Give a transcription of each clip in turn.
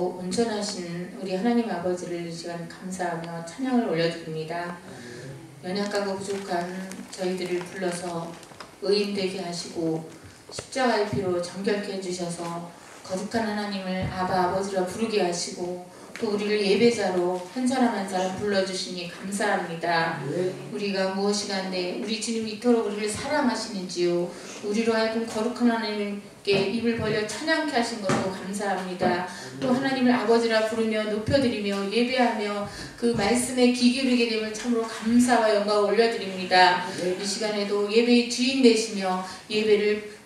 온전하신 우리 하나님 아버지를 이 시간 감사하며 찬양을 올려드립니다. 연약하고 부족한 저희들을 불러서 의인 되게 하시고 십자가의 피로 정결케 해주셔서 거룩한 하나님을 아바 아버지라 부르게 하시고 또 우리를 예배자로 한 사람 한 사람 불러주시니 감사합니다. 우리가 무엇이간데 우리 주님 이토록 우리를 사랑하시는지요. 우리로 하여금 거룩한 하나님께 입을 벌려 찬양케 하신 것도 감사합니다. 또 하나님을 아버지라 부르며 높여드리며 예배하며 그 말씀에 귀 기울이게 됨을 참으로 감사와 영광을 올려드립니다. 이 시간에도 예배의 주인 되시며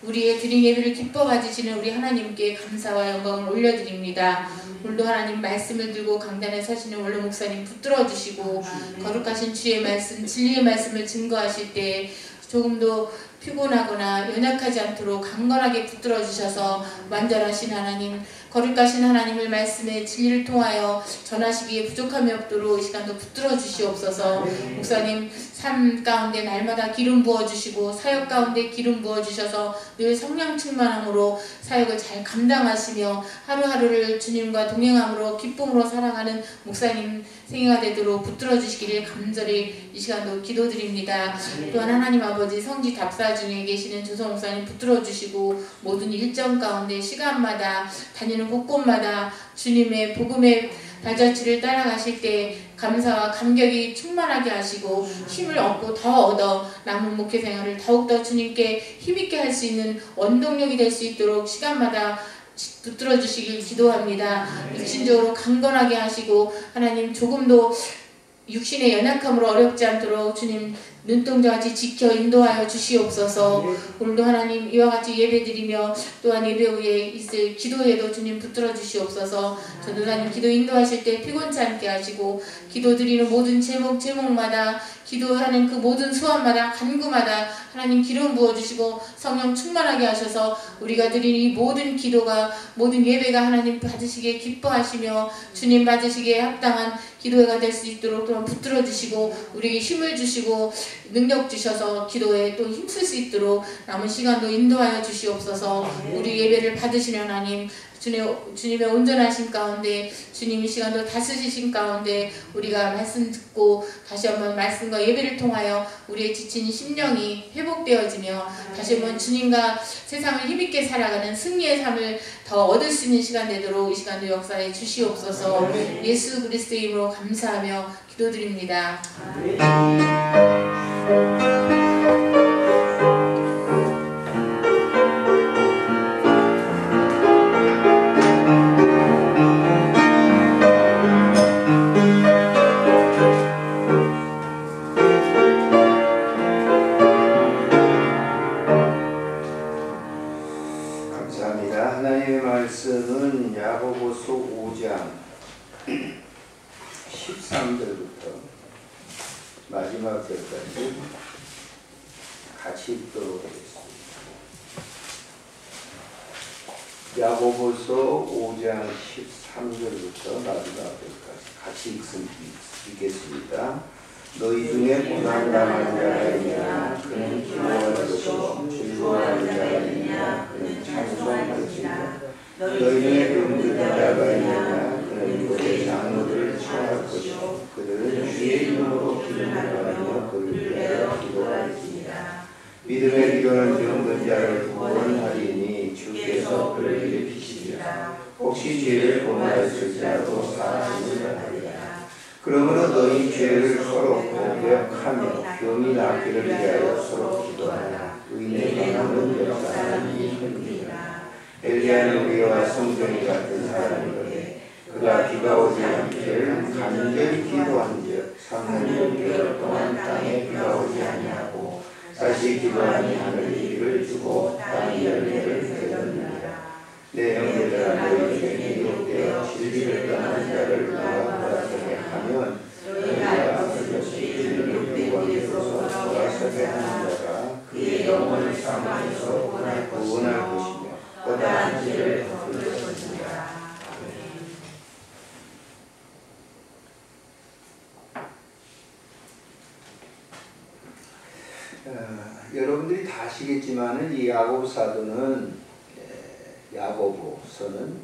우리의 드린 예배를 기뻐 가지시는 우리 하나님께 감사와 영광을 올려드립니다. 오늘도 하나님 말씀을 들고 강단에 서시는 원로 목사님 붙들어 주시고 거룩하신 주의 말씀, 진리의 말씀을 증거하실 때 조금도 피곤하거나 연약하지 않도록 강건하게 붙들어 주셔서 완전하신 하나님, 거룩하신 하나님을 말씀의 진리를 통하여 전하시기에 부족함이 없도록 이 시간도 붙들어 주시옵소서. 목사님 삶 가운데 날마다 기름 부어주시고 사역 가운데 기름 부어주셔서 늘 성령 충만함으로 사역을 잘 감당하시며 하루하루를 주님과 동행함으로 기쁨으로 살아가는 목사님 생애가 되도록 붙들어 주시기를 간절히 이 시간도 기도드립니다. 또한 하나님 아버지 성지 답사 중에 계시는 조성 목사님 붙들어 주시고 모든 일정 가운데 시간마다 다니는 곳곳마다 주님의 복음의 발자취를 따라가실 때 감사와 감격이 충만하게 하시고 힘을 얻고 더 얻어 남은 목회 생활을 더욱더 주님께 힘있게 할 수 있는 원동력이 될 수 있도록 시간마다 붙들어 주시길 기도합니다. 육신적으로 강건하게 하시고 하나님 조금도 육신의 연약함으로 어렵지 않도록 주님 눈동자같이 지켜 인도하여 주시옵소서. 오늘도 하나님 이와 같이 예배드리며 또한 예배 후에 있을 기도에도 주님 붙들어 주시옵소서. 전도사님 기도 인도하실 때 피곤치 않게 하시고 기도드리는 모든 제목마다 기도하는 그 모든 소원마다 간구마다 하나님 기름 부어주시고 성령 충만하게 하셔서 우리가 드리는 이 모든 기도가 모든 예배가 하나님 받으시기에 기뻐하시며 주님 받으시기에 합당한 기도회가 될 수 있도록 또한 붙들어 주시고 우리에게 힘을 주시고 능력 주셔서 기도에 또 힘쓸 수 있도록 남은 시간도 인도하여 주시옵소서. 우리 예배를 받으시는 하나님 주님의 온전하신 가운데 주님 이 시간도 다스리신 가운데 우리가 말씀 듣고 다시 한번 말씀과 예배를 통하여 우리의 지친 심령이 회복되어지며 다시 한번 주님과 세상을 힘있게 살아가는 승리의 삶을 더 얻을 수 있는 시간 되도록 이 시간도 역사해 주시옵소서. 예수 그리스도의 이름으로 감사하며 기도드립니다. 하나님의 말씀은 야고보서 5장 13절부터 마지막 절까지 같이 읽도록 하겠습니다. 야고보서 5장 13절부터 마지막 절까지 같이 읽겠습니다. 너희 중에 고난당하는 자가 있냐 그는 기도할 것이요 즐거워하는 자가 있냐 그는 찬송할 것이냐 너희 중에 병든 자가 있냐 그는 그의 장로들을 청할 것이요 그들은 주의 이름으로 기름을 받으며 그를 위하여 기도할지니라. 믿음의 기도는 병든 자를 구원하리니 주께서 그를 일으키시리라. 혹시 죄를 범하였을지라도 사하심을 하리라. 그러므로 너희 죄를 서로 고백하며 병이 낫기를 위하여 서로 기도하라. 의인의 강함은 역사하는 힘이니라. 엘리야는 우리와 성전이 같은 사람이거든 그가 비가 오지 않기를 간절히 기도한즉 3년 6개월 동안 땅에 비가 오지 아니하고 다시 기도하니 하늘이 비를 주고 땅이 열매를 맺었느니라. 내 형제들아 너희 중에 유혹되어 진리를 떠난 자를 너가 돌아서게 하면 너희가 그것이 진리를 원에서 돌아서게 하는 자가 그의 영혼을 사망에서 구원할 것이며 거다한 죄를 덮을 것이니라. 여러분들이 다 아시겠지만은 이 야고보 사도는 야고보서는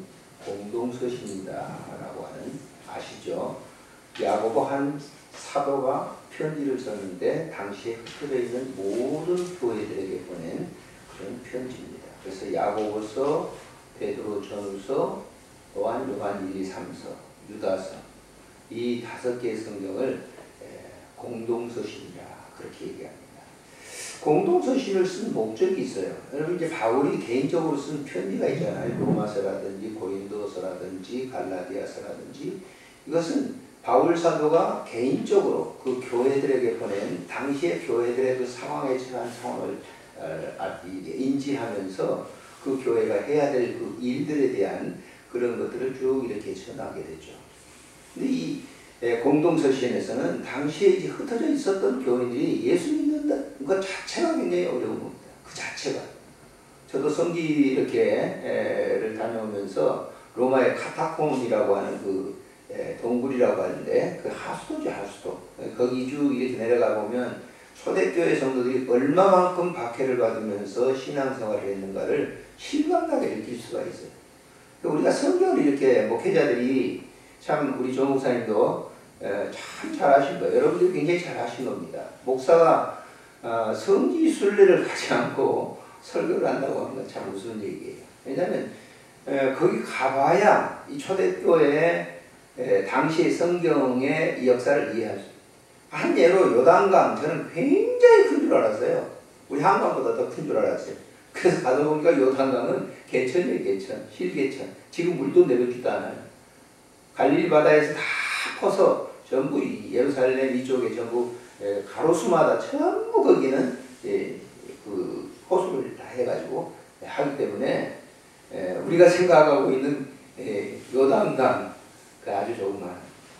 공동서신이다라고 하는, 아시죠? 야고보 한 사도가 편지를 썼는데 당시에 흩어져 있는 모든 교회들에게 보낸 그런 편지입니다. 그래서 야고보서, 베드로전서, 또한 요한 1, 2, 3서, 유다서, 이 5개의 성경을 공동서신이라 그렇게 얘기합니다. 공동서신을 쓴 목적이 있어요. 여러분 이제 바울이 개인적으로 쓴 편지가 있잖아요. 로마서라든지 고린도서라든지 갈라디아서라든지, 이것은 바울 사도가 개인적으로 그 교회들에게 보낸, 당시의 교회들의 그 상황에 처한 상황을 인지하면서 그 교회가 해야 될 그 일들에 대한 그런 것들을 쭉 이렇게 전하게 되죠. 근데 이 공동서신에서는 당시에 이제 흩어져 있었던 교인들이 예수 믿는 것 자체가 굉장히 어려운 겁니다. 그 자체가. 저도 성지 이렇게를 다녀오면서 로마의 카타콤이라고 하는 그 동굴이라고 하는데, 그 하수도죠, 하수도. 거기 쭉 이렇게 내려가 보면 초대교회 성도들이 얼마만큼 박해를 받으면서 신앙생활을 했는가를 실감나게 느낄 수가 있어요. 우리가 성경을 이렇게 목회자들이, 참 우리 조 목사님도 참 잘하신 거예요. 여러분들이 굉장히 잘하신 겁니다. 목사가 성지 순례를 가지 않고 설교를 한다고 하는 건 참 우스운 얘기예요. 왜냐하면 거기 가봐야 이 초대교회의 당시의 성경의 이 역사를 이해할 수 있어요. 한 예로 요단강, 저는 굉장히 큰 줄 알았어요. 우리 한강보다 더 큰 줄 알았어요. 그래서 가다 보니까 요단강은 개천이에요, 개천, 실개천. 지금 물도 내려주지도 않아요. 갈릴리 바다에서 다 퍼서 전부 예루살렘 이쪽에 전부 가로수마다 전부 거기는 그 호수를 다 해가지고 하기 때문에 우리가 생각하고 있는 요단강, 그 아주 조그만,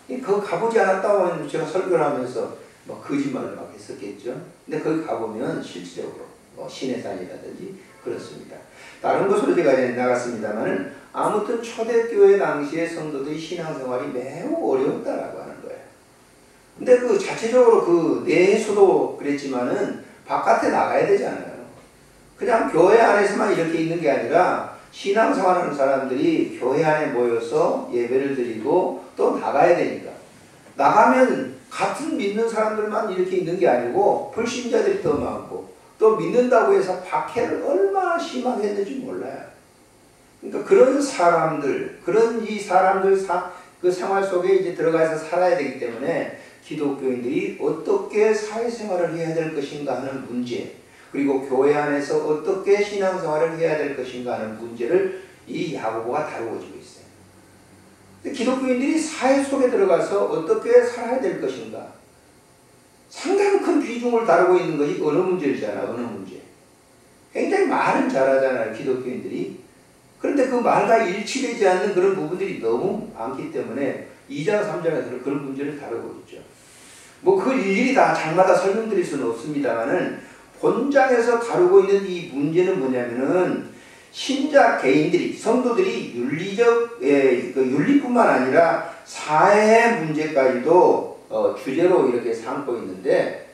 그거 가보지 않았다고 하면 제가 설교를 하면서 뭐 거짓말을 막 했었겠죠. 근데 거기 가보면 실질적으로 뭐 시내산이라든지 그렇습니다. 다른 곳으로 제가 나갔습니다만은, 아무튼 초대교회 당시의 성도들의 신앙생활이 매우 어려웠다라고 하는 거예요. 근데 그 자체적으로 그 내에서도 그랬지만은 바깥에 나가야 되잖아요. 그냥 교회 안에서만 이렇게 있는 게 아니라 신앙생활하는 사람들이 교회 안에 모여서 예배를 드리고 또 나가야 되니까, 나가면 같은 믿는 사람들만 이렇게 있는 게 아니고 불신자들이 더 많고, 또 믿는다고 해서 박해를 얼마나 심하게 했는지 몰라요. 그러니까 그런 사람들, 그런 이 사람들 그 생활 속에 이제 들어가서 살아야 되기 때문에 기독교인들이 어떻게 사회생활을 해야 될 것인가 하는 문제, 그리고 교회 안에서 어떻게 신앙생활을 해야 될 것인가 하는 문제를 이 야고보가 다루고 있어요. 기독교인들이 사회 속에 들어가서 어떻게 살아야 될 것인가, 상당히 큰 비중을 다루고 있는 것이 언어 문제잖아요. 언어 문제. 굉장히 말은 잘하잖아요, 기독교인들이. 그런데 그 말과 일치되지 않는 그런 부분들이 너무 많기 때문에 2장 3장에서는 그런 문제를 다루고 있죠. 뭐 그 일일이 다 장마다 설명드릴 수는 없습니다만은, 본장에서 다루고 있는 이 문제는 뭐냐면은, 신자 개인들이, 성도들이 윤리적, 그 윤리뿐만 아니라 사회 문제까지도 주제로 이렇게 삼고 있는데,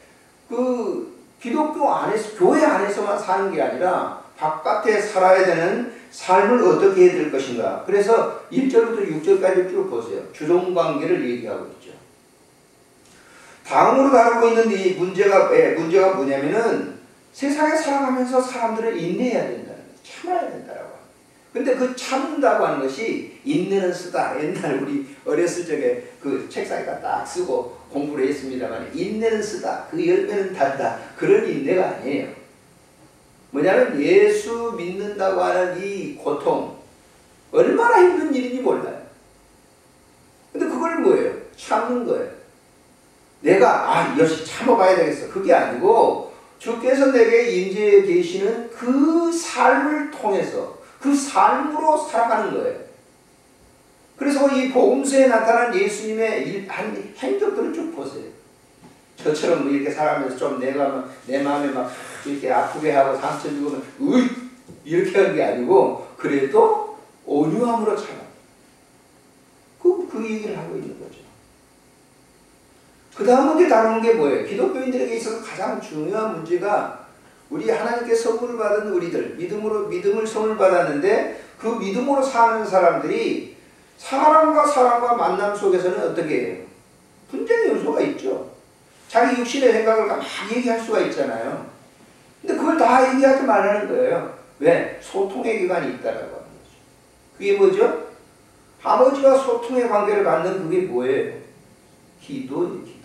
그 기독교 안에서, 교회 안에서만 사는 게 아니라 바깥에 살아야 되는 삶을 어떻게 해야 될 것인가. 그래서 1절부터 6절까지 쭉 보세요. 주종관계를 얘기하고 있죠. 다음으로 다루고 있는 이 문제가 뭐냐면은, 세상에 살아가면서 사람들을 인내해야 된다는 거예요. 참아야 된다라고 합니다. 근데 그 참는다고 하는 것이 인내는 쓰다. 옛날 우리 어렸을 적에 그 책상에다 딱 쓰고 공부를 했습니다만, 인내는 쓰다. 그 열매는 단다. 그런 인내가 아니에요. 뭐냐면 예수 믿는다고 하는 이 고통, 얼마나 힘든 일인지 몰라요. 근데 그걸 뭐예요? 참는 거예요. 내가 역시 참아봐야 되겠어. 그게 아니고 주께서 내게 임재해 계시는 그 삶을 통해서 그 삶으로 살아가는 거예요. 그래서 이 복음서에 나타난 예수님의 한 행적들을 쭉 보세요. 저처럼 뭐 이렇게 살아가면서 좀 내 마음에 막 이렇게 아프게 하고 상처 주고 이렇게 하는 게 아니고, 그래도 온유함으로 참아. 그 얘기를 하고 있는 거죠. 그 다음 문제 다루는 게 뭐예요? 기독교인들에게 있어서 가장 중요한 문제가, 우리 하나님께 선물을 받은 우리들, 믿음을 선물 받았는데 그 믿음으로 사는 사람들이 사람과 사람과 만남 속에서는 어떻게 해요? 분쟁의 요소가 있죠. 자기 육신의 생각을 막 얘기할 수가 있잖아요. 근데 그걸 다 얘기하지 말라는 거예요. 왜? 소통의 기관이 있다라고 하는 거죠. 그게 뭐죠? 아버지와 소통의 관계를 갖는 그게 뭐예요? 기도예요, 기도.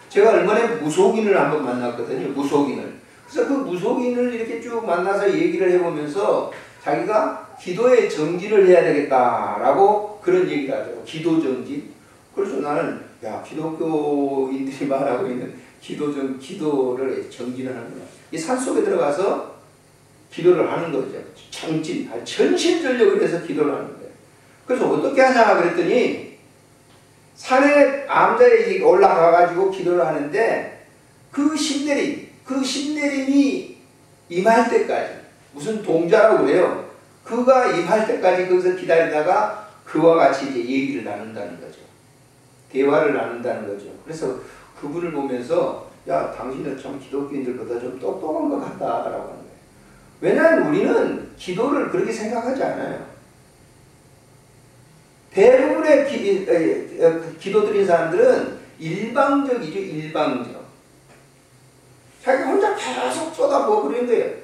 제가 얼마 전에 무속인을 한번 만났거든요. 무속인을. 그래서 그 무속인을 이렇게 쭉 만나서 얘기를 해보면서 자기가 기도에 정진을 해야 되겠다라고 그런 얘기를 하더라고요. 기도 정진. 그래서 나는 야, 기독교인들이 말하고 있는 기도를 정진을 하는 거야. 이 산속에 들어가서 기도를 하는 거죠. 정진, 전심전력을 해서 기도를 하는 거예요. 그래서 어떻게 하냐 그랬더니 산에 암자에 올라가가지고 기도를 하는데 그 신내림이 임할 때까지 무슨 동자라고 그래요. 그가 임할 때까지 거기서 기다리다가 그와 같이 이제 얘기를 나눈다는 거죠. 대화를 나눈다는 거죠. 그래서 그분을 보면서 야, 당신은 참 기독교인들보다 좀 똑똑한 것 같다라고 하는 거예요. 왜냐하면 우리는 기도를 그렇게 생각하지 않아요. 대부분의 기도 드린 사람들은 일방적이죠. 일방적. 자기가 혼자 계속 쏟아부어 버리는 거예요.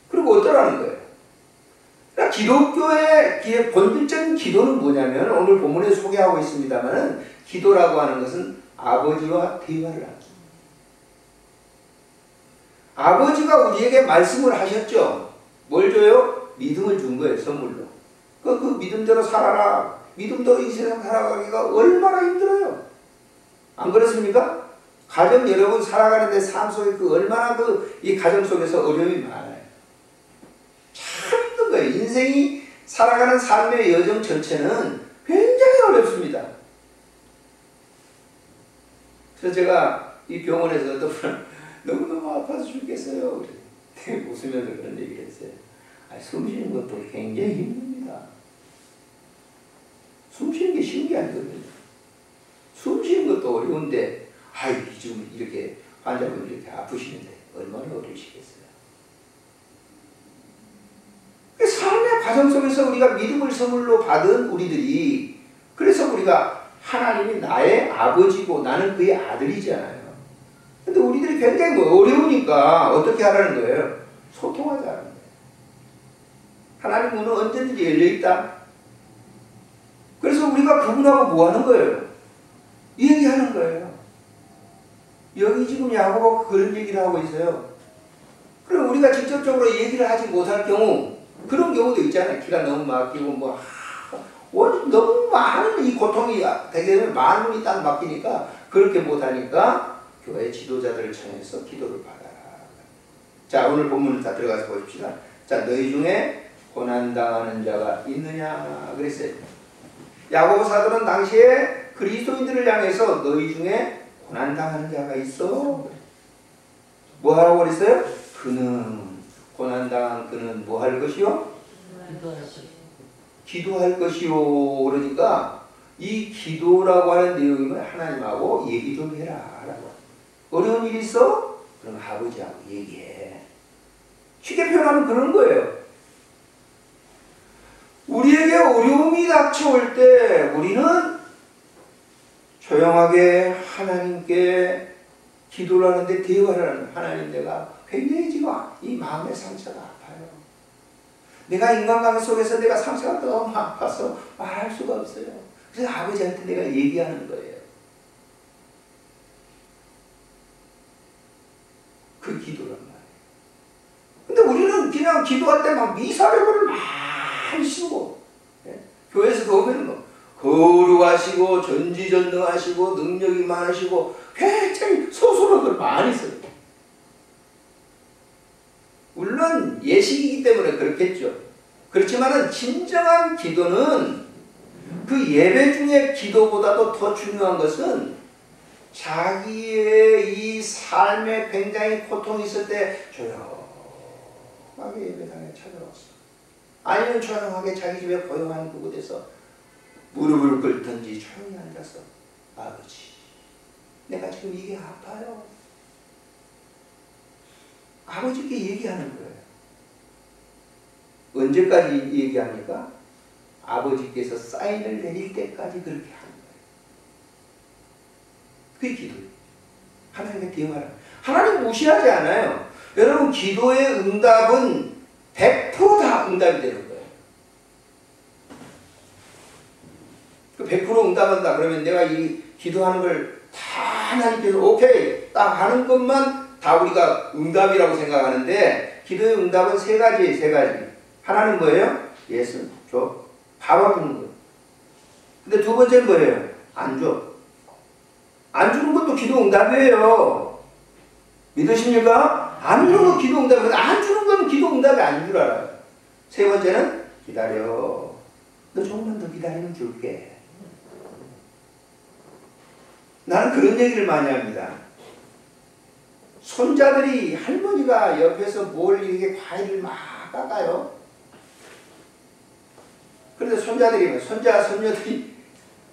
그리고 어떠라는 거예요. 그러니까 기독교의 본질적인 기도는 뭐냐면 오늘 본문에 소개하고 있습니다만 기도라고 하는 것은 아버지와 대화를 하기. 아버지가 우리에게 말씀을 하셨죠. 뭘 줘요? 믿음을 준 거예요. 선물로. 그 믿음대로 살아라. 믿음대로 이 세상 살아가기가 얼마나 힘들어요. 안 그렇습니까? 가정 여러분 살아가는데 삶 속에 얼마나 이 가정 속에서 어려움이 많아요. 참 힘든 거예요. 인생이 살아가는 삶의 여정 전체는 굉장히 어렵습니다. 그래서 제가 이 병원에서 어떤 분은 너무너무 아파서 죽겠어요. 웃으면서 그런 얘기를 했어요. 숨 쉬는 것도 굉장히 힘듭니다. 숨 쉬는 게 쉬운 게 아니거든요. 숨 쉬는 것도 어려운데 지금 이렇게 환자분들이 이렇게 아프시는데 얼마나 어려우시겠어요. 삶의 과정 속에서 우리가 믿음을 선물로 받은 우리들이 그래서 우리가 하나님이 나의 아버지고 나는 그의 아들이잖아요. 근데 우리들이 굉장히 어려우니까 어떻게 하라는 거예요? 소통하자는 거예요. 하나님 문은 언제든지 열려있다. 그래서 우리가 그분하고 뭐 하는 거예요? 얘기하는 거예요. 여기 지금 야고보가 그런 얘기를 하고 있어요. 그럼 우리가 직접적으로 얘기를 하지 못할 경우 그런 경우도 있잖아요. 기가 너무 막히고 너무 많은 이 고통이 되게 되면 많은 딱 막히니까 그렇게 못하니까 교회 지도자들을 청해서 기도를 받아라. 자, 오늘 본문을 다 들어가서 보십시다. 자, 너희 중에 고난당하는 자가 있느냐 그랬어요. 야고보 사도는 당시에 그리스도인들을 향해서 너희 중에 고난당하는 자가 있어. 뭐 하라고 그랬어요? 고난당한 그는 뭐 할 것이요? 기도할 것이요. 그러니까 이 기도라고 하는 내용이면 하나님하고 얘기 좀 해라 라고. 어려운 일 있어? 그럼 아버지하고 얘기해. 쉽게 표현하면 그런 거예요. 우리에게 어려움이 닥쳐올 때 우리는 조용하게 하나님께 기도를 하는데 대화를 하는 거예요. 하나님, 내가 굉장히 지금 이 마음의 상처가 아파요. 내가 인간관계 속에서 내가 상처가 너무 아파서 말할 수가 없어요. 그래서 아버지한테 내가 얘기하는 거예요. 그 기도란 말이에요. 근데 우리는 그냥 기도할 때 막 미사력을 많이 쓰고, 교회에서 보면 거룩하시고 전지전능하시고 능력이 많으시고 굉장히 소소록을 많이 써요. 물론 예식이기 때문에 그렇겠죠. 그렇지만 진정한 기도는 그 예배 중에 기도보다도 더 중요한 것은 자기의 이 삶에 굉장히 고통이 있을 때 조용하게 예배당에 찾아왔어. 아니면 조용하게 자기 집에 고요한 그곳에서 무릎을 꿇든지 조용히 앉아서 아버지, 내가 지금 이게 아파요. 아버지께 얘기하는 거예요. 언제까지 얘기합니까? 아버지께서 사인을 내릴 때까지 그렇게 하는 거예요. 그게 기도예요. 하나님께 대응하라. 하나님 무시하지 않아요. 여러분 기도의 응답은 100%다 응답이 되는 거예요. 그 100% 응답한다 그러면 내가 이 기도하는 걸 다 하나님께서 오케이 딱 하는 것만 다 우리가 응답이라고 생각하는데 기도의 응답은 세 가지예요. 세 가지. 하나는 뭐예요? 예스, 줘. 바로 주는 거예요. 근데 두 번째는 뭐예요? 안 줘. 안 주는 것도 기도 응답이에요. 믿으십니까? 안 주는 건 기도 응답이에요. 안 주는 건 기도 응답이 아닌 줄 알아요. 세 번째는 기다려. 너 조금만 더 기다리면 줄게. 나는 그런 얘기를 많이 합니다. 손자들이 할머니가 옆에서 뭘 이렇게 과일을 막 깎아요. 그런데 손자, 손녀들이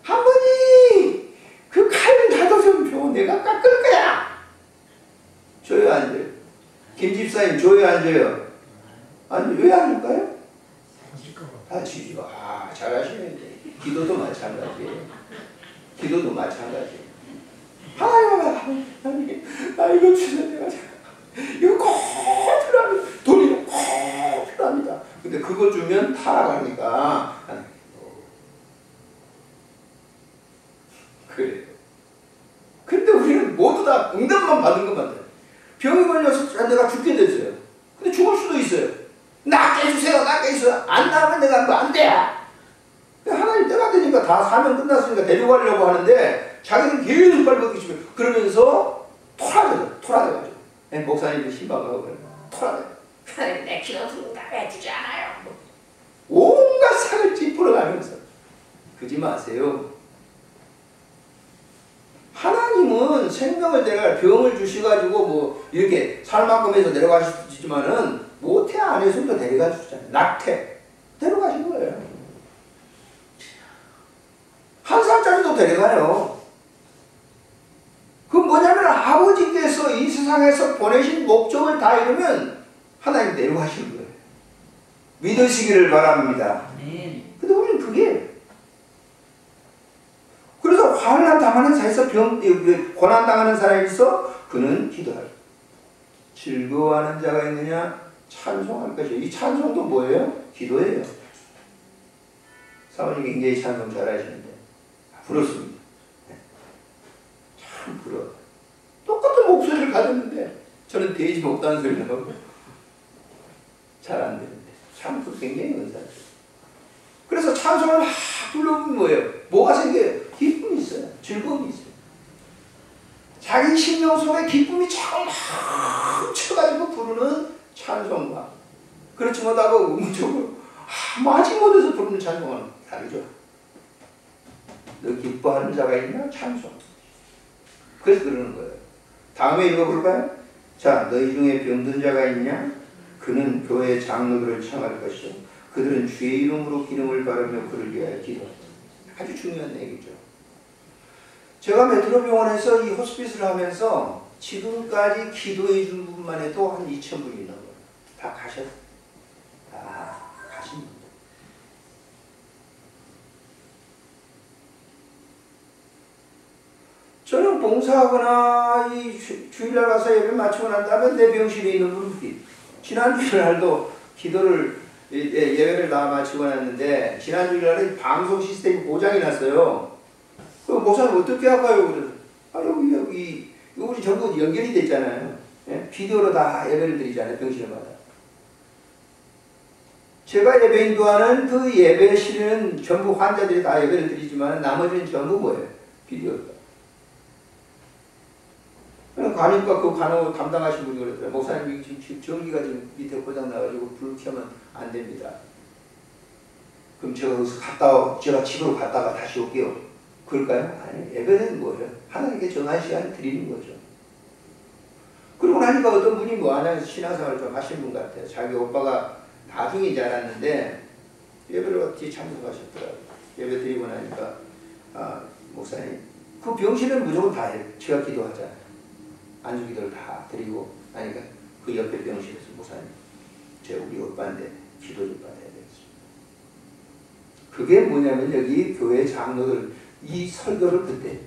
할머니 그 칼 나도 좀 줘. 내가 깎을 거야. 줘요 안 줘요? 김집사님 줘요 안 줘요? 아니 왜 안 줄까요? 다 지지가 잘하시네. 기도도 마찬가지예요. 기도도 마찬가지예요. 이거 주세요. 내가 이거 꼭 필요합니다. 돈이 꼭 필요합니다. 근데 그거 주면 타락하니까 그래요. 근데 우리는 모두 다 응답만 받은 것만 돼. 병이 걸려서 내가 죽게 됐어요. 근데 죽을 수도 있어요. 낫게 해주세요. 낫게 해주세요. 안 나오면 내가 뭐 안 돼. 하나님 때가 되니까 다 사명 끝났으니까 데려가려고 하는데 자기는 계속 발버둥 치면 그러면서 토라져가지고 목사님도 신방하고 그래요. 토라져요. 하나님 내 기도 응답해주지 않아요. 온갖 상을 찌푸려가면서 그러지 마세요. 하나님은 생명을 내려갈 병을 주셔가지고 뭐 이렇게 살만큼해서 내려가시지만은 모태 안에서도 내려가 주잖아요. 낙태 데려가신 거예요. 한 살짜리도 데려가요. 그건 뭐냐면 아버지께서 이 세상에서 보내신 목적을 다 이루면 하나님 내려가시는 거예요. 믿으시기를 바랍니다. 근데 우리는 그게 그래서 환난 당하는 사이에서 고난 당하는 사람이 있어 그는 기도할. 즐거워하는 자가 있느냐 찬송할 것이에요. 이 찬송도 뭐예요? 기도예요. 사모님 굉장히 찬송 잘하시는데 부럽습니다. 참 부러워. 똑같은 목소리를 가졌는데 저는 돼지 먹다는 소리를 하고 잘 안 되는데 참 굉장히 은사죠. 그래서 찬송을 막 불러보면 뭐예요? 뭐가 생겨요? 기쁨이 있어요. 즐거움이 있어요. 자기 심령 속에 기쁨이 참 넘쳐가지고 부르는 찬송과 그렇지 못하고 음적으로 마지 못해서 부르는 찬송은 다르죠. 너 기뻐하는 자가 있나? 찬송. 그래서 그러는 거예요. 다음에 읽어볼까요? 자, 너희 중에 병든 자가 있냐? 그는 교회 장로들을 청할 것이요. 그들은 주의 이름으로 기름을 바르며 그를 위하여 기도한다. 아주 중요한 얘기죠. 제가 메트로병원에서 이 호스피스를 하면서 지금까지 기도해 준 분만 해도 한 2,000분이 있는 거예요. 다 가셨어요. 다 가신 분들. 저는 봉사하거나 이 주일날 가서 예배 마치고 난 다음에 내 병실에 있는 분들이 지난 주일날도 기도를 예배를 다 마치고 났는데 지난 주일날에 방송 시스템이 고장이 났어요. 그 목사님 어떻게 할까요? 그래서 여기 우리 전부 연결이 됐잖아요. 예? 비디오로 다 예배를 드리잖아요. 병실마다. 제가 예배 인도하는 그 예배실은 전부 환자들이 다 예배를 드리지만 나머지는 전부 뭐예요? 비디오다. 가니까 그 간호 담당하신 분이 그러더라고요. 목사님 지금 전기가 지금 밑에 고장 나가지고 불 켜면 안 됩니다. 그럼 제가 거기서 제가 집으로 갔다가 다시 올게요. 그럴까요? 아니, 예배는 뭐예요? 하나님께 정한 시간을 드리는 거죠. 그러고 나니까 어떤 분이 뭐 하나 신앙생활을 좀 하신 분 같아요. 자기 오빠가 나중에 알았는데 예배를 어떻게 참석하셨더라고요. 예배 드리고 나니까 목사님 그 병실은 무조건 다 해요. 제가 기도하잖아요. 안수기도를 다 드리고 하니까 그 옆에 병실에서 목사님 우리 오빠인데 기도 좀 받아야 되겠습니다. 그게 뭐냐면 여기 교회 장로들 이 설교를 그때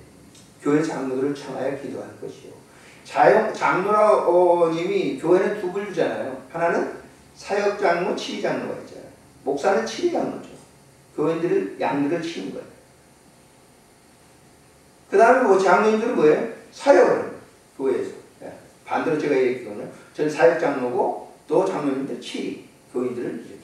교회 장로들을 청하여 기도할 것이요. 장로님이 교회는 두 분류잖아요. 하나는 사역장로, 치위장로가 있잖아요. 목사는 치위장로죠. 교인들을 양들을 치는 거예요. 그 다음에 뭐 장로님들은 뭐예요? 사역을 해요. 교회에서. 반대로 제가 얘기했거든요. 저는 사역장로고 또 장로님들 치위, 교인들을 이렇게.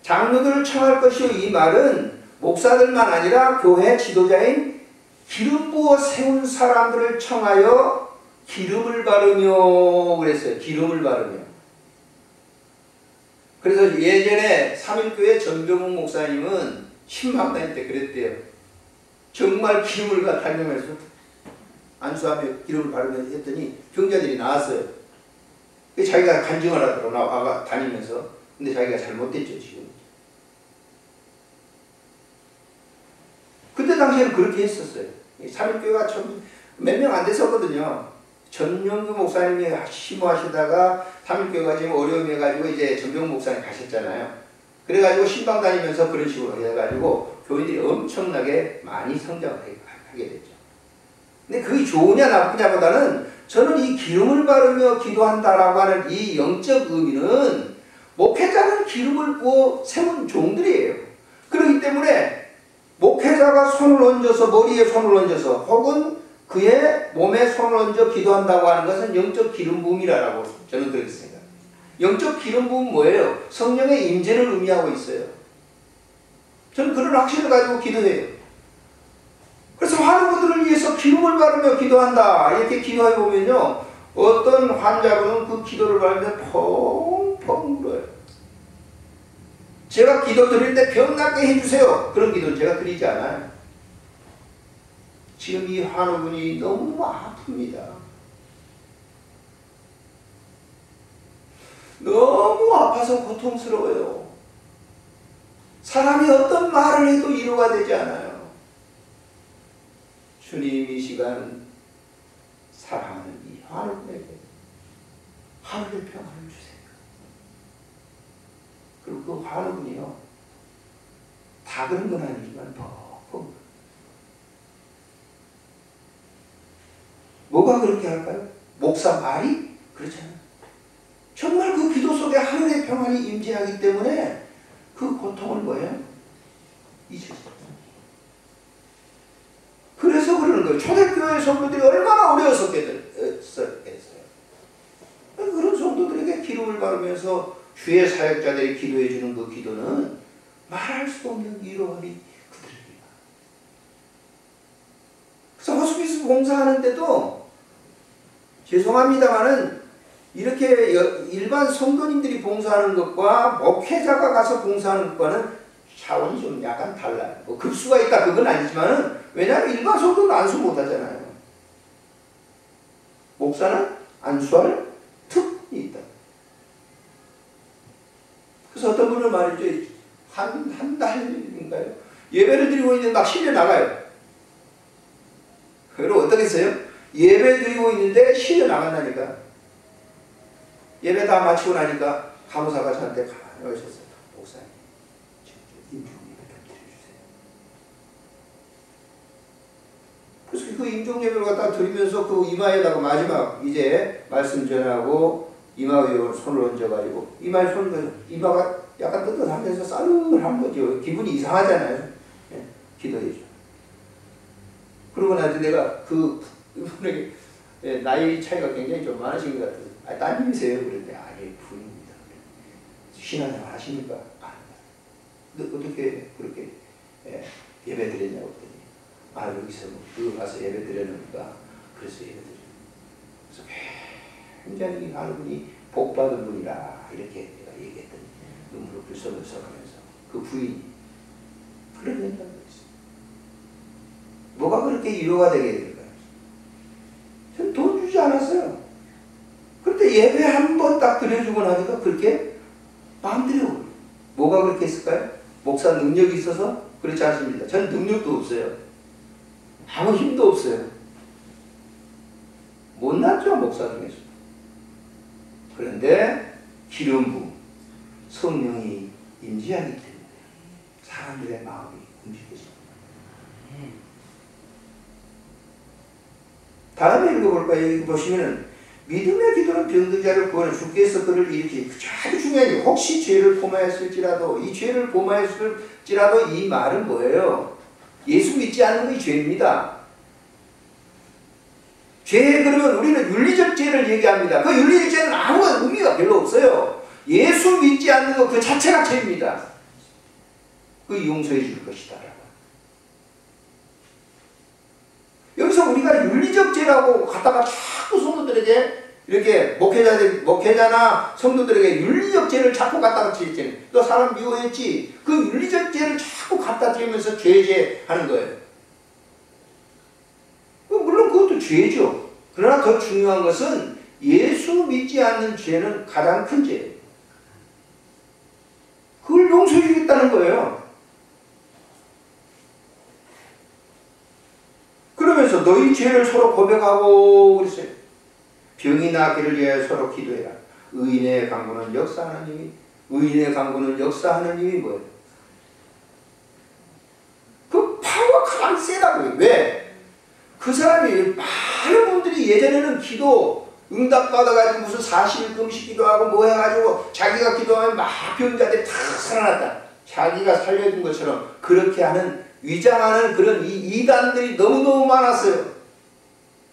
장로들을 청할 것이요. 이 말은 목사들만 아니라 교회 지도자인 기름 부어 세운 사람들을 청하여 기름을 바르며 그랬어요. 기름을 바르며. 그래서 예전에 삼일교회 전병욱 목사님은 신방다닐 때 그랬대요. 정말 기름을 달면서 안수하며 기름을 바르며 했더니 경자들이 나왔어요. 자기가 간증을 하더라고 나와 다니면서. 근데 자기가 잘못됐죠 지금. 그때 당시에는 그렇게 했었어요. 삼일교회가 몇 명 안 됐었거든요. 전영규 목사님이 심호하시다가 삼일교회가 지금 어려움이 해가지고 이제 전병욱 목사님 가셨잖아요. 그래가지고 신방 다니면서 그런 식으로 해가지고 교인들이 엄청나게 많이 성장을 하게 됐죠. 근데 그게 좋으냐 나쁘냐보다는 저는 이 기름을 바르며 기도한다라고 하는 이 영적 의미는 목회자는 기름을 부어 세운 종들이에요. 그렇기 때문에 목회자가 손을 얹어서 머리에 손을 얹어서 혹은 그의 몸에 손을 얹어 기도한다고 하는 것은 영적 기름 부음이라고 저는 그렇게 생각합니다. 영적 기름 부음은 뭐예요? 성령의 임재를 의미하고 있어요. 저는 그런 확신을 가지고 기도해요. 그래서 환우들을 위해서 기름을 바르며 기도한다 이렇게 기도해 보면요, 어떤 환자분은 그 기도를 받으면 펑펑 울어요. 제가 기도 드릴 때 병 낫게 해주세요. 그런 기도는 제가 드리지 않아요. 지금 이 환우분이 너무 아픕니다. 너무 아파서 고통스러워요. 사람이 어떤 말을 해도 위로가 되지 않아요. 주님 이 시간 사랑하는 이 환우분에게 하늘의 평안을 주세요. 그리고 그 환우분이요, 다 그런 건 아니지만 펑펑. 뭐가 그렇게 할까요? 목사 말이? 그렇잖아요. 정말 그 기도 속에 하늘의 평안이 임재하기 때문에 그 고통을 뭐예요? 잊으셨어요. 그래서 그러는 거예요. 초대교회 성도들이 얼마나 어려웠었겠어요. 그런 성도들에게 기름을 바르면서 주의 사역자들이 기도해 주는 그 기도는 말할 수 없는 위로함이 그들에게. 그래서 호스피스 봉사하는데도 죄송합니다만은 이렇게 일반 성도님들이 봉사하는 것과 목회자가 가서 봉사하는 것과는 차원이 좀 약간 달라요. 뭐 급수가 있다 그건 아니지만은, 왜냐하면 일반 성도는 안수 못하잖아요. 목사는 안수할 특권이 있다. 그래서 어떤 분은 말이죠, 한 달인가요? 예배를 드리고 있는데 막 실려 나가요. 그리고 어떻게 했어요? 예배 드리고 있는데 실려 나간다니까. 예배 다 마치고 나니까 간호사가 저한테 가만히 오셨어요. 목사님, 임종예배 좀 드려주세요. 그래서 그 임종예배를 갖다 드리면서 그 이마에다가 마지막 이제 말씀 전하고 이마 위에 손을 얹어가지고 이마에 손을, 이마가 약간 뜨뜻하면서 싸늘한 거죠. 기분이 이상하잖아요. 예, 기도해줘. 그러고 나서 내가 그분에게 나이 차이가 굉장히 좀 많으신 것 같아서, 따님이세요? 그랬는데, 예, 부인입니다. 신앙생활 하십니까? 근데 어떻게 그렇게 예배 드렸냐고 했더니, 여기서 뭐 가서 예배 드렸는가? 그래서 예배 드렸는가? 그래서 굉장히 하는 분이 복받은 분이라 이렇게 내가 얘기했더니 눈물을 불썩불썩하면서 그 부인이 그런 얘기를 했어요. 뭐가 그렇게 위로가 되게 될까요? 저는 돈 주지 않았어요. 그런데 예배 한 번 딱 드려주고 나니까 그렇게 마음대로. 뭐가 그렇게 했을까요? 목사 능력이 있어서? 그렇지 않습니다. 저는 능력도 없어요. 아무 힘도 없어요. 못났죠, 목사 중에서. 그런데 기름 부음, 성령이 임재하기 때문에 사람들의 마음이 움직여집니다. 다음에 읽어볼까요? 여기 보시면은 믿음의 기도는 병든 자를 구하는 주께서 그를 일으키시. 아주 중요한 게 혹시 죄를 범하였을지라도 이 죄를 범하였을지라도 이 말은 뭐예요? 예수 믿지 않는 게 죄입니다. 죄 그러면 우리는 윤리적 죄를 얘기합니다. 그 윤리적 죄는 아무런 의미가 별로 없어요. 예수 믿지 않는 것 그 자체가 죄입니다. 그 용서해 줄 것이다. 여기서 우리가 윤리적 죄라고 갖다가 자꾸 성도들에게 이렇게 목회자나 성도들에게 윤리적 죄를 자꾸 갖다가 지었잖아요. 너 사람 미워했지? 그 윤리적 죄를 자꾸 갖다 드리면서 죄하는 거예요. 물론 그것도 죄죠. 그러나 더 중요한 것은 예수 믿지 않는 죄는 가장 큰 죄예요. 그걸 용서해 주겠다는 거예요. 그러면서 너희 죄를 서로 고백하고 그랬어요. 병이 나기를 위하여 서로 기도해라. 의인의 강구는 역사하는 힘이 뭐예요? 그 파워가 가장 세다고요. 왜? 그 사람이 많은 분들이 예전에는 기도 응답받아가지고 무슨 40일 금식 기도하고 뭐 해가지고 자기가 기도하면 막 병자들이 다 살아났다. 자기가 살려준 것처럼 그렇게 하는 위장하는 그런 이단들이 너무너무 많았어요.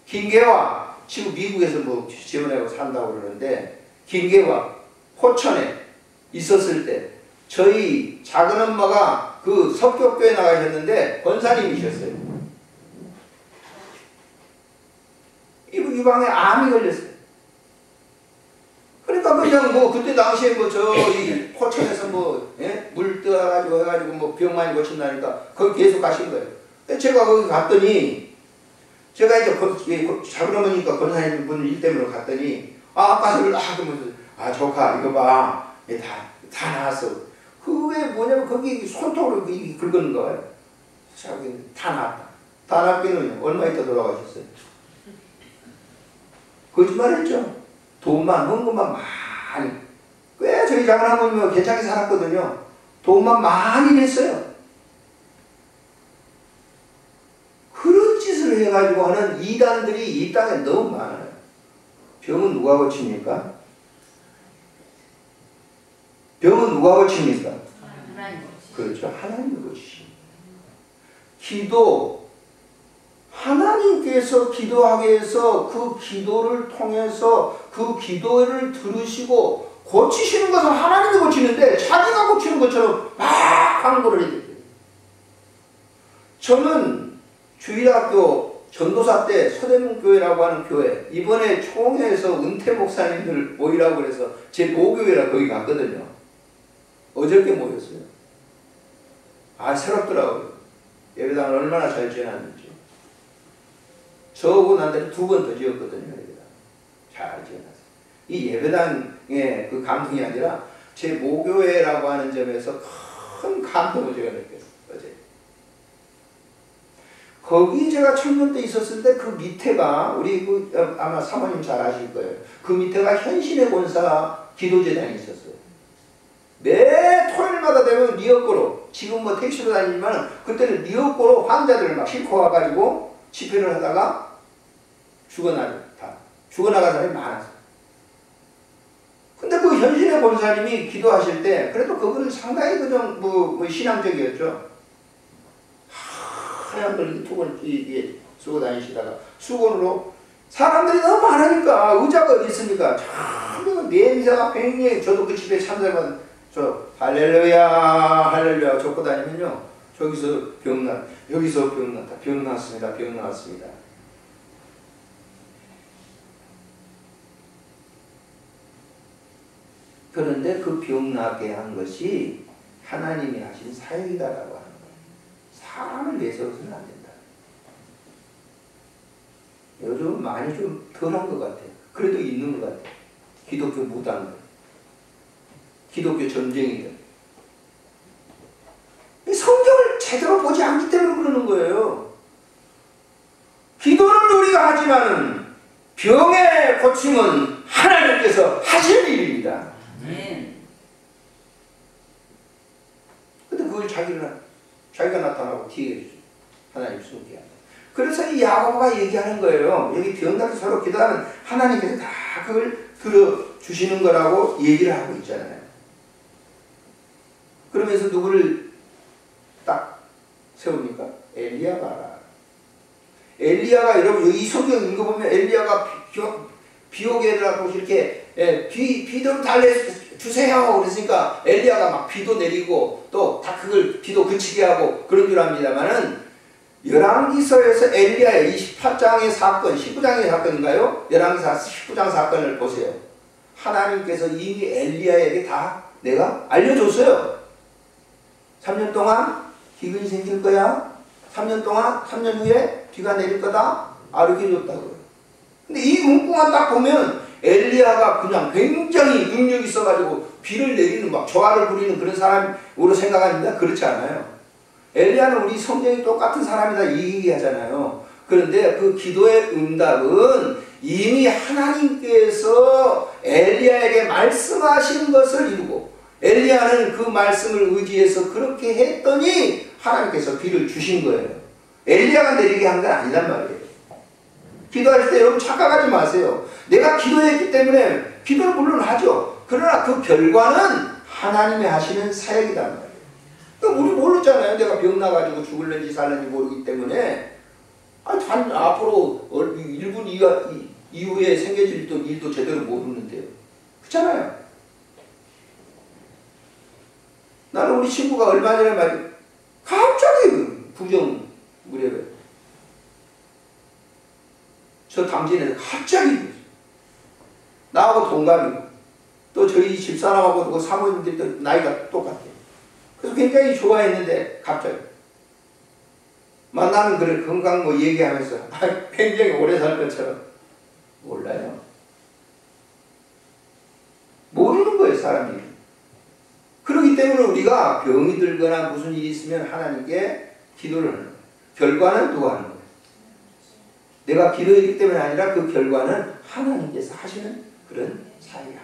김계화 지금 미국에서 뭐 지원하고 산다고 그러는데 김계화 포천에 있었을 때 저희 작은 엄마가 그 석격교에 나가셨는데 권사님이셨어요. 이 방에 암이 걸렸어요. 그러니까 그냥 뭐 그때 당시에 뭐 저희 포천에서 뭐 물 떠가지고 해가지고 뭐 병 많이 고친다니까 거기 계속 가신 거예요. 제가 거기 갔더니 제가 이제 작은 어머니까 권사님 분 일 때문에 갔더니 아까 그러면서 조카 이거 봐 다 나왔어. 그 왜 뭐냐면 거기 손톱으로 긁는 거예요. 다 나왔다. 다 나왔기는 얼마 있다 돌아가셨어요. 거짓말했죠. 돈만 헌금만 많이 꽤 저희 작은 어머니는 괜찮게 살았거든요. 돈만 많이 냈어요. 그런 짓을 해가지고 하는 이단들이 이 땅에 너무 많아요. 병은 누가 고칩니까? 병은 누가 고칩니까? 그렇죠. 하나님이 고치십니다. 기도 하나님께서 기도하게 해서 그 기도를 통해서 그 기도를 들으시고 고치시는 것은 하나님이 고치는데 자기가 고치는 것처럼 막 광고를 해야 돼요. 저는 주일학교 전도사 때 서대문교회라고 하는 교회 이번에 총회에서 은퇴 목사님들 모이라고 그래서 제 모교회라 거기 갔거든요. 어저께 모였어요. 새롭더라고요. 예배당을 얼마나 잘 지어놨는지. 저하고 난 데는 2번 더 지었거든요. 예배당. 잘 지어놨어요. 이 예배당의 그 감동이 아니라 제 모교회라고 하는 점에서 큰 감동을 제가 느꼈어요. 어제. 거기 제가 청년 때 있었을 때 그 밑에가 우리 아마 사모님 잘 아실 거예요. 그 밑에가 현신의 본사 기도재단이 있었어요. 매 토요일마다 되면 리어코로 지금 뭐 택시로 다니지만 그때는 리어코로 환자들을 막 싣고 와가지고 집회를 하다가 죽어나간 사람이 많았어요. 근데 그 현신의 본사님이 기도하실 때 그래도 그거는 상당히 그냥 뭐 신앙적이었죠. 하얀 걸 툭을 쓰고 다니시다가 수건으로 사람들이 너무 많으니까 의자가 어디 있습니까? 참 냄새가 굉장히 저도 그 집에 참석한 저 할렐루야 적고 다니면요 여기서 병 났습니다. 그런데 그 병 나게 한 것이 하나님이 하신 사역이다라고 하는 거예요. 사람을 내세워서는 안 된다. 요즘 많이 좀 덜한 것 같아요. 그래도 있는 것 같아요. 기독교 무당들, 기독교 점쟁이들. 성경을 제대로 보지 않기 때문에 그러는 거예요. 기도는 우리가 하지만은 병의 고침은 하나님께서 하실 일입니다. 근데 그걸 자기가 나타나고 뒤에 하나님 숨게 한다. 그래서 이 야고보가 얘기하는 거예요. 여기 병나게 서로 기도하면 하나님께서 다 그걸 들어주시는 거라고 얘기를 하고 있잖아요. 그러면서 누구를 딱 세웁니까? 엘리야가. 엘리야가 여러분 이 성경 읽어보면 엘리야가 비오게라고 이렇게 비 좀 달래주세요 그랬으니까 엘리야가 막 비도 내리고 또 다 그걸 비도 그치게 하고 그런 줄 압니다만은 열왕기서에서 엘리야의 28장의 사건 19장의 사건인가요? 열왕기서 19장 사건을 보세요. 하나님께서 이미 엘리야에게 다 내가 알려줬어요. 3년 동안 기근이 생길 거야. 3년 동안 3년 후에 비가 내릴 거다. 알려줬다고요. 근데 이 문구만 딱 보면 엘리야가 그냥 굉장히 능력이 있어가지고 비를 내리는 막 조화를 부리는 그런 사람으로 생각합니다. 그렇지 않아요. 엘리야는 우리 성경이 똑같은 사람이다 이 얘기하잖아요. 그런데 그 기도의 응답은 이미 하나님께서 엘리야에게 말씀하신 것을 이루고 엘리야는 그 말씀을 의지해서 그렇게 했더니 하나님께서 비를 주신 거예요. 엘리야가 내리게 한 건 아니란 말이에요. 기도할 때 여러분 착각하지 마세요. 내가 기도했기 때문에 기도는 물론 하죠. 그러나 그 결과는 하나님이 하시는 사역이란 말이에요. 그러니까 우리 모르잖아요. 내가 병 나가지고 죽을는지 살는지 모르기 때문에 앞으로 1분 이후에 생겨질 일도 제대로 모르는데요. 그렇잖아요. 나는 우리 친구가 얼마 전에 갑자기 부정 무렵에 저 당진에서 갑자기 나하고 동갑이고 또 저희 집사람하고 그 사모님들도 나이가 똑같아요. 그래서 굉장히 좋아했는데 갑자기 만나면 그래 건강 뭐 얘기하면서 굉장히 오래 살 것처럼 몰라요. 모르는 거예요 사람이. 그렇기 때문에 우리가 병이 들거나 무슨 일이 있으면 하나님께 기도를 하는 거예요. 결과는 누가 하는 거예요? 내가 기도했기 때문에 아니라 그 결과는 하나님께서 하시는 그런 사이야.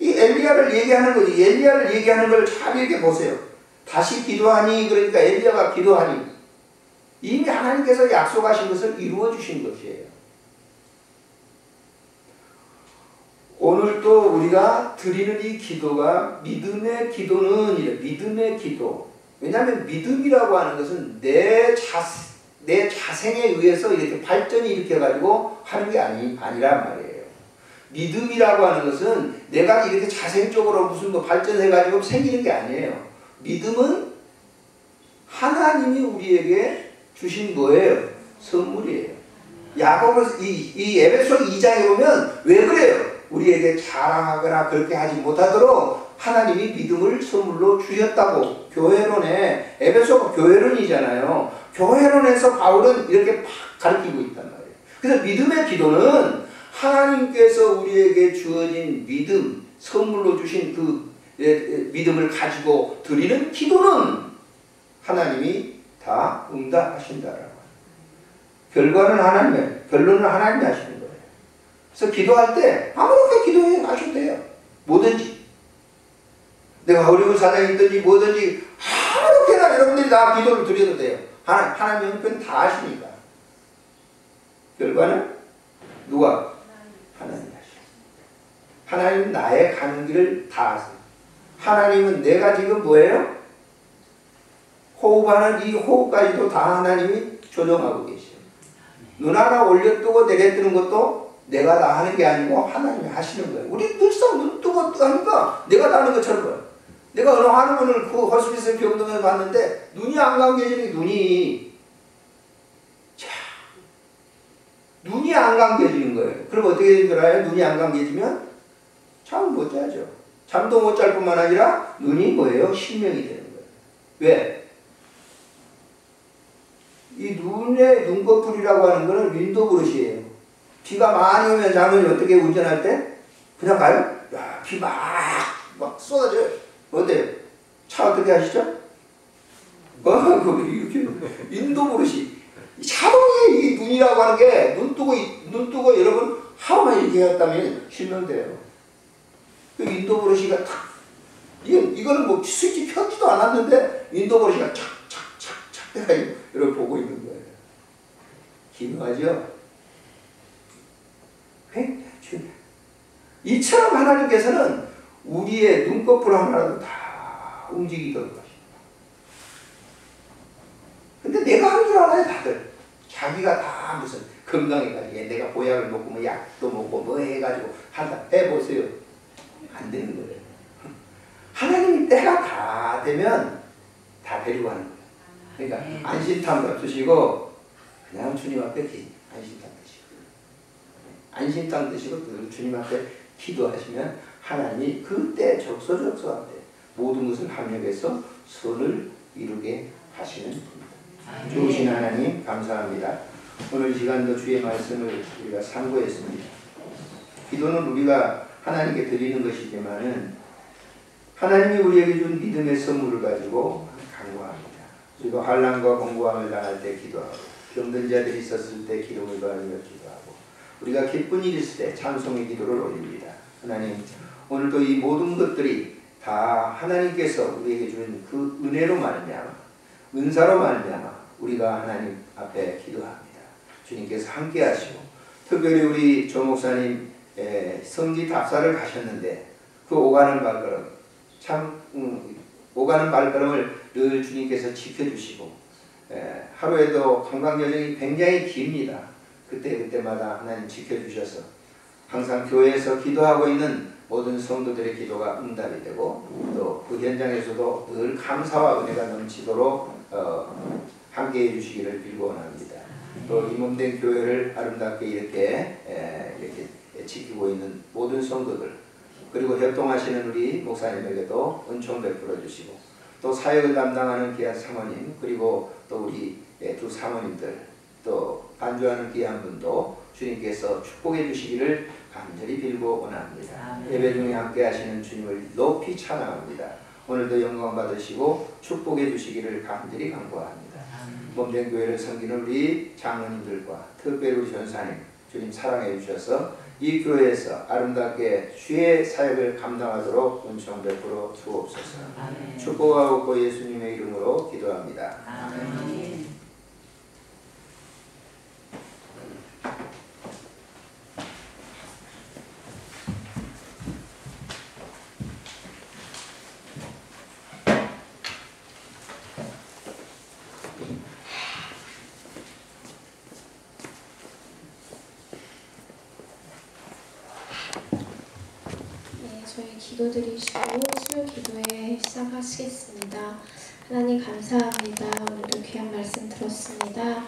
이 엘리야를 얘기하는 거지. 엘리야를 얘기하는 걸 잘 이렇게 보세요. 다시 기도하니 그러니까 엘리야가 기도하니 이미 하나님께서 약속하신 것을 이루어 주신 것이에요. 오늘 또 우리가 드리는 이 기도가 믿음의 기도는 이래. 믿음의 기도. 왜냐하면 믿음이라고 하는 것은 내 자생에 의해서 이렇게 발전이 일으켜가지고 하는 게 아니란 말이에요. 믿음이라고 하는 것은 내가 이렇게 자생적으로 무슨 뭐 발전해가지고 생기는 게 아니에요. 믿음은 하나님이 우리에게 주신 뭐예요? 선물이에요. 야고보서 이 에베소 2장에 보면 왜 그래요? 우리에게 자랑하거나 그렇게 하지 못하도록 하나님이 믿음을 선물로 주셨다고. 교회론에 에베소가 교회론이잖아요. 교회론에서 바울은 이렇게 막 가르치고 있단 말이에요. 그래서 믿음의 기도는 하나님께서 우리에게 주어진 믿음, 선물로 주신 그 믿음을 가지고 드리는 기도는 하나님이 다 응답하신다라고. 결과는 하나님의, 결론은 하나님이 하시는 거예요. 그래서 기도할 때 아무렇게 기도해 하셔도 돼요. 뭐든지. 내가 어려운 사정이 있든지 뭐든지 아무렇게나 여러분들이 다 기도를 드려도 돼요. 하나님 형편 다 하시니까. 결과는 누가? 하나님이 하시죠. 하나님은 나의 가는 길을 다 아세요. 하나님은 내가 지금 뭐예요? 호흡하는 이 호흡까지도 다 하나님이 조정하고 계셔요. 눈 하나 올려뜨고 내려뜨는 것도 내가 다 하는 게 아니고 하나님이 하시는 거예요. 우리 늘상 눈 뜨고 하니까 내가 다 하는 것처럼 보여요. 내가 어느 한우분을 그 호스피스 병동에 봤는데 눈이 안 감겨지는 눈이 눈이 안 감겨지는 거예요. 그럼 어떻게 되는 줄 알아요? 눈이 안 감겨지면 잠을 못 자죠. 잠도 못 잘 뿐만 아니라 눈이 뭐예요? 실명이 되는 거예요. 왜? 이 눈의 눈꺼풀이라고 하는 거는 윈도우 그릇이에요. 비가 많이 오면 장모님 어떻게 운전할 때? 그냥 가요? 야, 비 막 쏟아져요. 어때요? 차 어떻게 하시죠? 이렇게 윈도우 그릇이 자동이 이 눈이라고 하는 게 눈 뜨고 여러분, 1하루만 이렇게 했다면 실명돼요. 그 인도 브러쉬가 탁 이거는 뭐 스위치 켜지도 않았는데 윈도우버시가 착착착착 내가 이렇게 보고 있는 거예요. 기묘하죠? 이처럼 하나님께서는 우리의 눈꺼풀 하나라도 다 움직이던 것입니다. 근데 내가 하는 줄 알아요, 다들. 자기가 다 무슨 건강해가지고 내가 보약을 먹고 뭐 약도 먹고 뭐 해가지고 한다. 해보세요. 안 되는 거예요. 하나님이 때가 다 되면 다 데리고 가는 거예요. 그러니까 안심탕 덮으시고 그냥 주님 앞에 안심탕 드시고 안심탕 드시고 주님 앞에 기도하시면 하나님이 그때 적소적소할 때 모든 것을 합력해서 선을 이루게 하시는 분입니다. 좋으신 하나님 감사합니다. 오늘 시간도 주의 말씀을 우리가 상고했습니다. 기도는 우리가 하나님께 드리는 것이지만은 하나님이 우리에게 준 믿음의 선물을 가지고 간구합니다. 우리가 환난과 공고함을 당할 때 기도하고 병든 자들이 있었을 때 기름을 바르며 기도하고 우리가 기쁜 일이 있을 때 찬송의 기도를 올립니다. 하나님 오늘도 이 모든 것들이 다 하나님께서 우리에게 주는 그 은혜로 말미암아 은사로 말미암아 우리가 하나님 앞에 기도합니다. 주님께서 함께 하시고 특별히 우리 조 목사님 성지 답사를 가셨는데 그 오가는 발걸음 참 오가는 발걸음을 늘 주님께서 지켜주시고 하루에도 관광 여정이 굉장히 깁니다. 그때마다 하나님 지켜주셔서 항상 교회에서 기도하고 있는 모든 성도들의 기도가 응답이 되고 또 그 현장에서도 늘 감사와 은혜가 넘치도록 함께해 주시기를 빌고 원합니다. 또 이 몸된 교회를 아름답게 이렇게 지키고 있는 모든 성도들 그리고 협동하시는 우리 목사님에게도 은총 베풀어 주시고 또 사역을 담당하는 귀한 사모님 그리고 또 우리 두 사모님들 또 반주하는 귀한 분도 주님께서 축복해 주시기를 간절히 빌고 원합니다. 예배 중에 함께 하시는 주님을 높이 찬양합니다. 오늘도 영광 받으시고 축복해 주시기를 간절히 간구합니다. 몸된 교회를 섬기는 우리 장로님들과 특별히 우리 전사님 주님 사랑해 주셔서 이 교회에서 아름답게 주의 사역을 감당하도록 은총 베풀어 주옵소서. 축복하고 예수님의 이름으로 기도합니다. 아멘. 저희 기도드리시고 수요 기도회 시작하시겠습니다. 하나님 감사합니다. 오늘도 귀한 말씀 들었습니다.